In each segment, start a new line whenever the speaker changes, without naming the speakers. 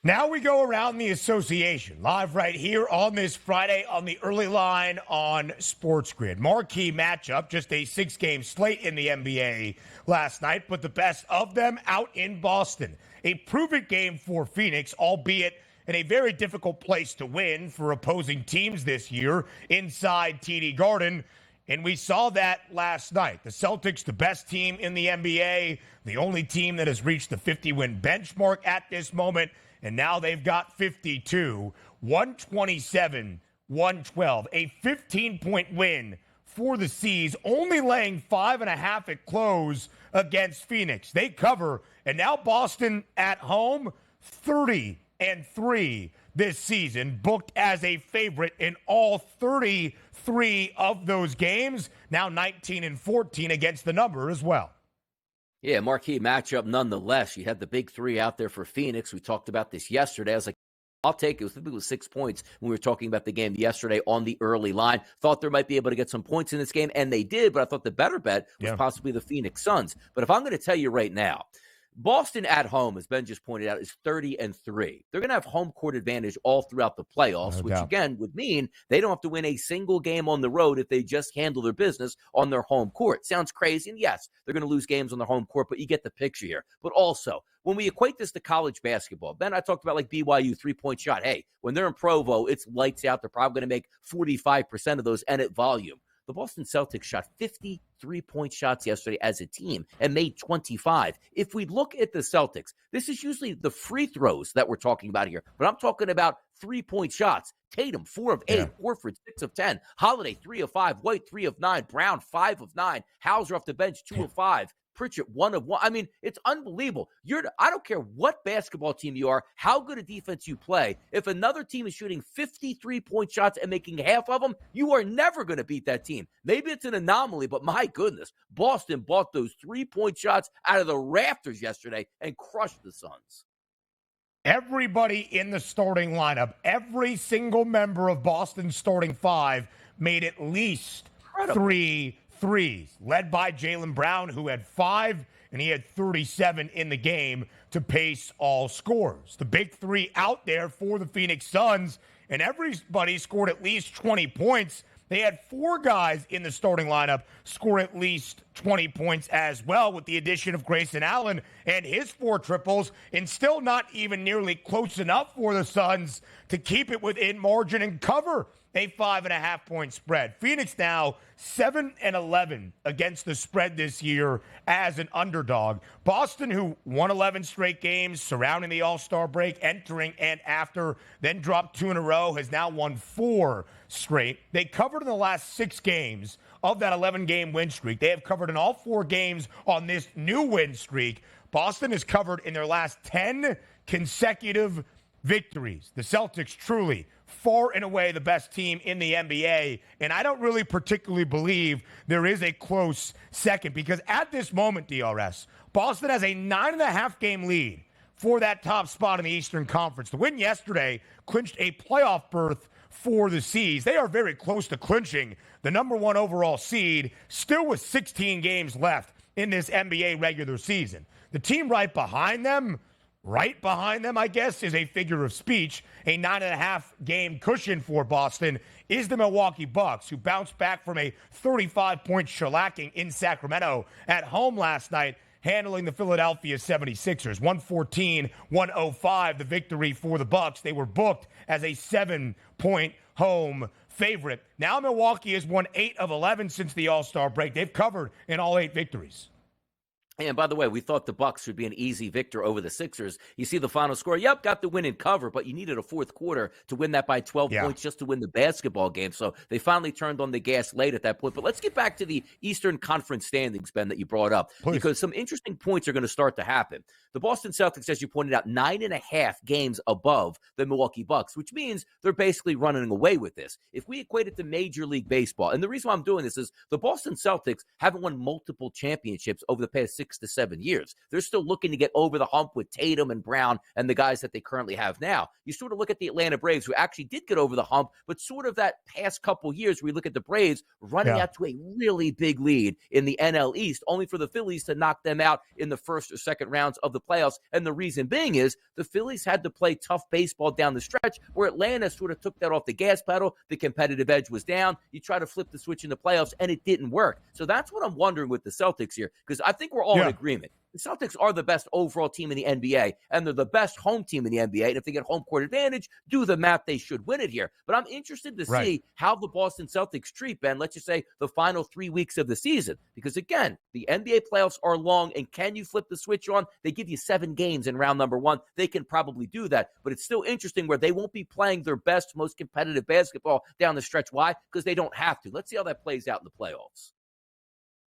Now we go around the association, live right here on this Friday on the early line on SportsGrid. Marquee matchup, just a 6-game slate in the NBA last night, but the best of them out in Boston. A prove-it game for Phoenix, albeit in a very difficult place to win for opposing teams this year inside TD Garden. And we saw that last night. The Celtics, the best team in the NBA, the only team that has reached the 50-win benchmark at this moment. And now they've got 52, 127, 112. A 15-point win for the C's, only laying 5.5 at close against Phoenix. They cover, and now Boston at home, 30-3 this season, booked as a favorite in all 33 of those games. Now 19-14 against the number as well.
Yeah, marquee matchup nonetheless. You had the big three out there for Phoenix. We talked about this yesterday. I was like, I'll take it. I think it was 6 points when we were talking about the game yesterday on the early line. Thought they might be able to get some points in this game, and they did, but I thought the better bet was possibly the Phoenix Suns. But if I'm going to tell you right now, Boston at home, as Ben just pointed out, is 30-3. They're going to have home court advantage all throughout the playoffs, which again would mean they don't have to win a single game on the road if they just handle their business on their home court. Sounds crazy, and yes, they're going to lose games on their home court, but you get the picture here. But also, when we equate this to college basketball, Ben, I talked about like BYU three-point shot. Hey, when they're in Provo, it's lights out. They're probably going to make 45% of those and at volume. The Boston Celtics shot 53-point shots yesterday as a team and made 25. If we look at the Celtics, this is usually the free throws that we're talking about here, but I'm talking about 3-point shots. Tatum, 4 of 8, Horford, 6 of 10, Holiday, 3 of 5, White, 3 of 9, Brown, 5 of 9, Hauser off the bench, 2 of 5. Pritchett, 1 of 1. I mean, it's unbelievable. I don't care what basketball team you are, how good a defense you play. If another team is shooting 53-point shots and making half of them, you are never going to beat that team. Maybe it's an anomaly, but my goodness, Boston bought those 3-point shots out of the rafters yesterday and crushed the Suns.
Everybody in the starting lineup, every single member of Boston's starting five made at least 3 threes, led by Jaylen Brown, who had 5, and he had 37 in the game to pace all scores. The big three out there for the Phoenix Suns, and everybody scored at least 20 points. They had 4 guys in the starting lineup score at least 20 points as well, with the addition of Grayson Allen and his 4 triples, and still not even nearly close enough for the Suns to keep it within margin and cover a 5.5-point spread. Phoenix now 7-11 against the spread this year as an underdog. Boston, who won 11 straight games surrounding the All-Star break, entering and after, then dropped 2 in a row, has now won 4 straight. They covered in the last 6 games of that 11-game win streak. They have covered in all 4 games on this new win streak. Boston has covered in their last 10 consecutive victories. The Celtics truly far and away the best team in the NBA, and I don't really particularly believe there is a close second, because at this moment, DRS, Boston has a 9.5-game lead for that top spot in the Eastern Conference. The win yesterday clinched a playoff berth for the C's. They are very close to clinching the number 1 overall seed, still with 16 games left in this NBA regular season. The team right behind them, I guess, is a figure of speech. A 9.5-game cushion for Boston is the Milwaukee Bucks, who bounced back from a 35-point shellacking in Sacramento at home last night, handling the Philadelphia 76ers. 114-105, the victory for the Bucks. They were booked as a 7-point home favorite. Now Milwaukee has won 8 of 11 since the All-Star break. They've covered in all 8 victories.
And by the way, we thought the Bucks would be an easy victor over the Sixers. You see the final score. Yep, got the win and cover, but you needed a fourth quarter to win that by 12 points just to win the basketball game. So they finally turned on the gas late at that point. But let's get back to the Eastern Conference standings, Ben, that you brought up, because some interesting points are going to start to happen. The Boston Celtics, as you pointed out, 9.5 games above the Milwaukee Bucks, which means they're basically running away with this. If we equate it to Major League Baseball, and the reason why I'm doing this is the Boston Celtics haven't won multiple championships over the past 6 6 to 7 years. They're still looking to get over the hump with Tatum and Brown and the guys that they currently have now. You sort of look at the Atlanta Braves, who actually did get over the hump, but sort of that past couple years, we look at the Braves running out to a really big lead in the NL East, only for the Phillies to knock them out in the first or second rounds of the playoffs. And the reason being is the Phillies had to play tough baseball down the stretch, where Atlanta sort of took that off the gas pedal. The competitive edge was down. You try to flip the switch in the playoffs, and it didn't work. So that's what I'm wondering with the Celtics here, because I think we're all in agreement. The Celtics are the best overall team in the NBA, and they're the best home team in the NBA. And if they get home court advantage, do the math, they should win it here. But I'm interested to see how the Boston Celtics treat, Ben, let's just say the final 3 weeks of the season. Because, again, the NBA playoffs are long, and can you flip the switch on? They give you 7 games in round number 1. They can probably do that. But it's still interesting where they won't be playing their best, most competitive basketball down the stretch. Why? Because they don't have to. Let's see how that plays out in the playoffs.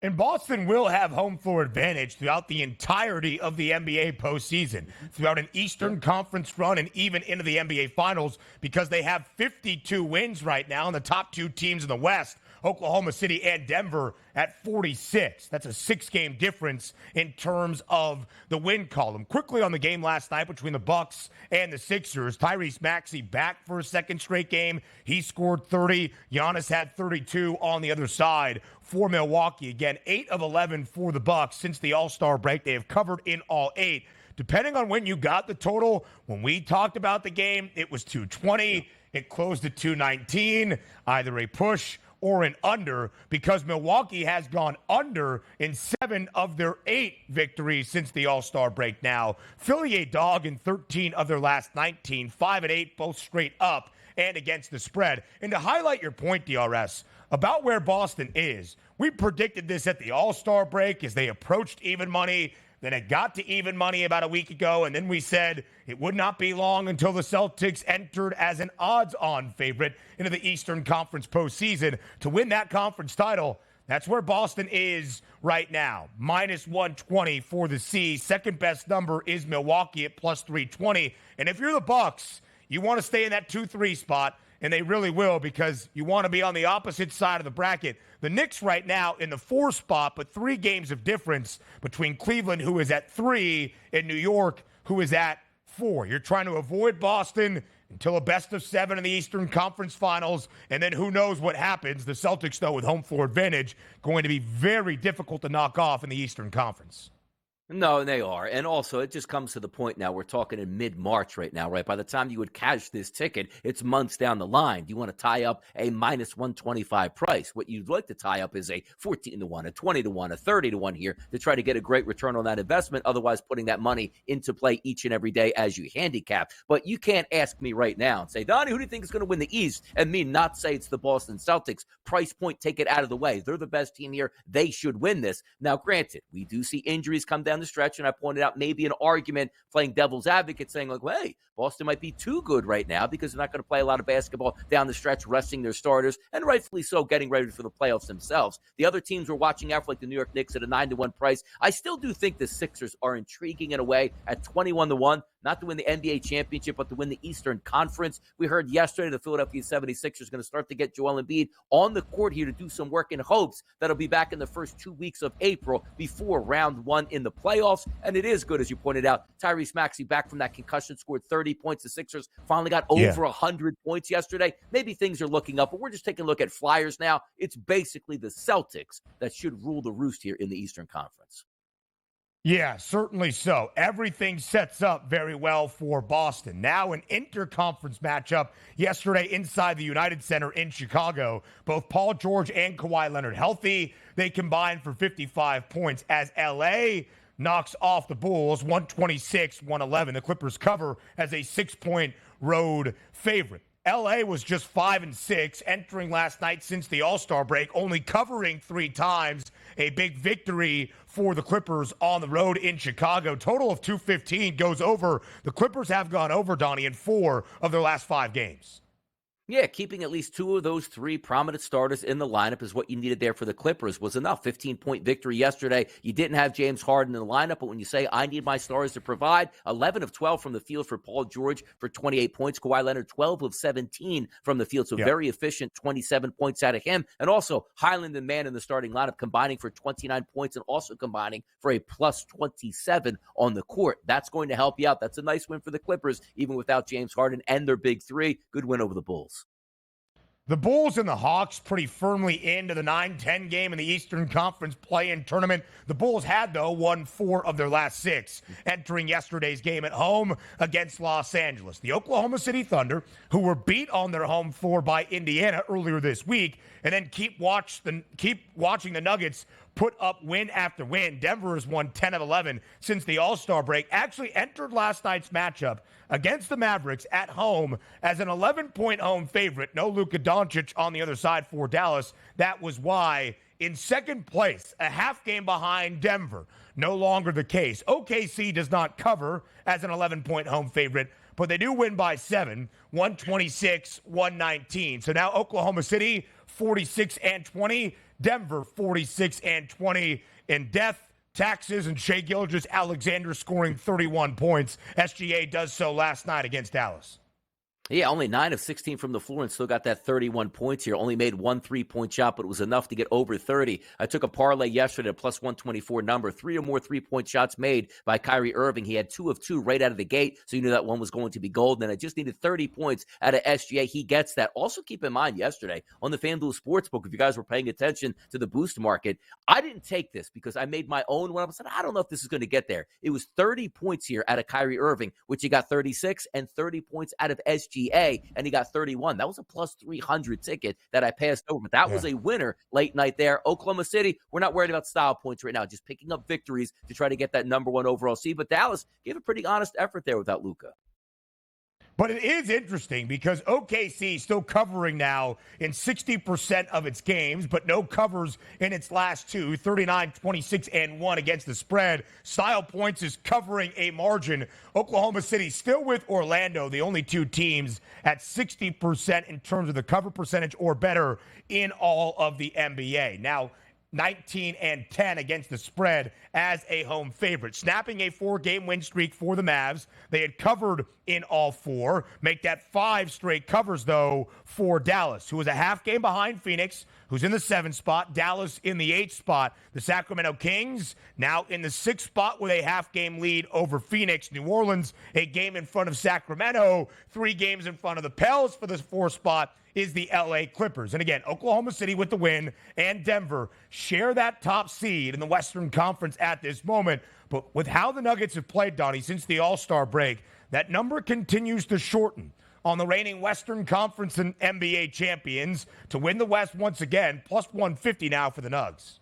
And Boston will have home floor advantage throughout the entirety of the NBA postseason, throughout an Eastern Conference run and even into the NBA Finals, because they have 52 wins right now, and the top 2 teams in the West, Oklahoma City and Denver, at 46. That's a 6-game difference in terms of the win column. Quickly on the game last night between the Bucks and the Sixers, Tyrese Maxey back for a second straight game. He scored 30. Giannis had 32 on the other side for Milwaukee. Again, 8 of 11 for the Bucks since the All-Star break. They have covered in all 8. Depending on when you got the total, when we talked about the game, it was 220. It closed at 219, either a push or an under, because Milwaukee has gone under in 7 of their 8 victories since the All-Star break now. Philly a dog in 13 of their last 19, 5-8, both straight up and against the spread. And to highlight your point, DRS, about where Boston is, we predicted this at the All-Star break as they approached even money. Then it got to even money about a week ago, and then we said it would not be long until the Celtics entered as an odds-on favorite into the Eastern Conference postseason to win that conference title. That's where Boston is right now, minus 120 for the C. Second best number is Milwaukee at plus 320. And if you're the Bucks, you want to stay in that 2-3 spot, and they really will, because you want to be on the opposite side of the bracket. The Knicks right now in the 4 spot, but 3 games of difference between Cleveland, who is at 3, and New York, who is at 4. You're trying to avoid Boston until a best of 7 in the Eastern Conference Finals, and then who knows what happens. The Celtics, though, with home floor advantage, going to be very difficult to knock off in the Eastern Conference.
No, they are. And also, it just comes to the point now, we're talking in mid-March right now, right? By the time you would cash this ticket, it's months down the line. Do you want to tie up a minus 125 price? What you'd like to tie up is a 14-1, a 20-1, a 30-1 here to try to get a great return on that investment, otherwise putting that money into play each and every day as you handicap. But you can't ask me right now and say, Donnie, who do you think is going to win the East? And me not say it's the Boston Celtics. Price point, take it out of the way. They're the best team here. They should win this. Now, granted, we do see injuries come down the stretch, and I pointed out maybe an argument playing devil's advocate saying, like, well, hey, Boston might be too good right now because they're not going to play a lot of basketball down the stretch, resting their starters, and rightfully so, getting ready for the playoffs themselves. The other teams we're watching out for, like the New York Knicks at a 9-1 price. I still do think the Sixers are intriguing in a way at 21-1, not to win the NBA championship, but to win the Eastern Conference. We heard yesterday the Philadelphia 76ers going to start to get Joel Embiid on the court here to do some work in hopes that he'll be back in the first 2 weeks of April before round 1 in the playoffs. And it is good, as you pointed out. Tyrese Maxey back from that concussion, scored 30 points. The Sixers finally got over 100 points yesterday. Maybe things are looking up, but we're just taking a look at Flyers now. It's basically the Celtics that should rule the roost here in the Eastern Conference.
Yeah, certainly so. Everything sets up very well for Boston. Now an interconference matchup yesterday inside the United Center in Chicago. Both Paul George and Kawhi Leonard healthy. They combined for 55 points as L.A. knocks off the Bulls 126-111. The Clippers cover as a 6-point road favorite. L.A. was just 5-6 entering last night since the All-Star break, only covering 3 times. A big victory for the Clippers on the road in Chicago. Total of 215 goes over. The Clippers have gone over, Donnie, in 4 of their last 5 games.
Yeah, keeping at least two of those three prominent starters in the lineup is what you needed there for the Clippers was enough. 15-point victory yesterday. You didn't have James Harden in the lineup, but when you say, I need my stars to provide, 11 of 12 from the field for Paul George for 28 points. Kawhi Leonard, 12 of 17 from the field, so very efficient, 27 points out of him. And also, Highland and Mann in the starting lineup combining for 29 points and also combining for a plus 27 on the court. That's going to help you out. That's a nice win for the Clippers, even without James Harden and their big three. Good win over the Bulls.
The Bulls and the Hawks pretty firmly into the 9-10 game in the Eastern Conference play-in tournament. The Bulls had, though, won 4 of their last 6 entering yesterday's game at home against Los Angeles. The Oklahoma City Thunder, who were beat on their home floor by Indiana earlier this week, and then keep watching the Nuggets put up win after win. Denver has won 10 of 11 since the All-Star break. Actually entered last night's matchup against the Mavericks at home as an 11-point home favorite. No Luka Doncic on the other side for Dallas. That was why in second place, a half game behind Denver. No longer the case. OKC does not cover as an 11-point home favorite, but they do win by 7, 126-119. So now Oklahoma City 46-20, Denver 46-20 in death, taxes, and Shai Gilgeous-Alexander scoring 31 points. SGA does so last night against Dallas.
Yeah, only 9 of 16 from the floor and still got that 31 points here. Only made 1 3-point shot, but it was enough to get over 30. I took a parlay yesterday, plus 124 number. 3 or more 3-point shots made by Kyrie Irving. He had 2 of 2 right out of the gate, so you knew that one was going to be gold. And I just needed 30 points out of SGA. He gets that. Also keep in mind yesterday on the FanDuel Sportsbook, if you guys were paying attention to the boost market, I didn't take this because I made my own one. I said, I don't know if this is going to get there. It was 30 points here out of Kyrie Irving, which he got 36, and 30 points out of SGA. And he got 31. That was a plus 300 ticket that I passed over. But that was a winner late night there. Oklahoma City, we're not worried about style points right now, just picking up victories to try to get that number 1 overall seed. But Dallas gave a pretty honest effort there without Luka.
But it is interesting because OKC is still covering now in 60% of its games, but no covers in its last 2, 39, 26, and 1 against the spread. Style points is covering a margin. Oklahoma City still with Orlando, the only 2 teams at 60% in terms of the cover percentage or better in all of the NBA. Now, 19-10 against the spread as a home favorite. Snapping a 4-game win streak for the Mavs. They had covered in all 4. Make that 5 straight covers, though, for Dallas, who was a half game behind Phoenix, who's in the 7th spot. Dallas in the 8th spot. The Sacramento Kings now in the 6th spot with a half-game lead over Phoenix. New Orleans, a game in front of Sacramento. 3 games in front of the Pels for the 4th spot is the LA Clippers. And again, Oklahoma City with the win and Denver share that top seed in the Western Conference at this moment. But with how the Nuggets have played, Donnie, since the All-Star break, that number continues to shorten on the reigning Western Conference and NBA champions to win the West once again, plus 150 now for the Nugs.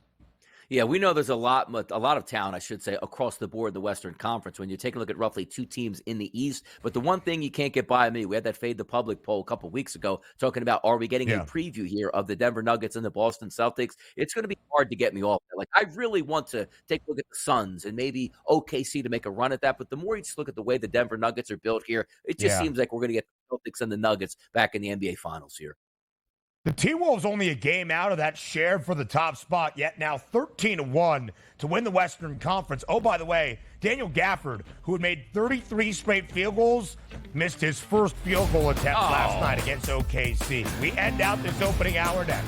Yeah, we know there's a lot of talent, I should say, across the board in the Western Conference when you take a look at roughly 2 teams in the East. But the one thing you can't get by me, we had that Fade the Public poll a couple weeks ago talking about, are we getting a preview here of the Denver Nuggets and the Boston Celtics? It's going to be hard to get me off there. Like, I really want to take a look at the Suns and maybe OKC to make a run at that. But the more you just look at the way the Denver Nuggets are built here, it just seems like we're going to get the Celtics and the Nuggets back in the NBA Finals here.
The T-Wolves only a game out of that share for the top spot, yet now 13-1 to win the Western Conference. Oh, by the way, Daniel Gafford, who had made 33 straight field goals, missed his first field goal attempt last night against OKC. We end out this opening hour next.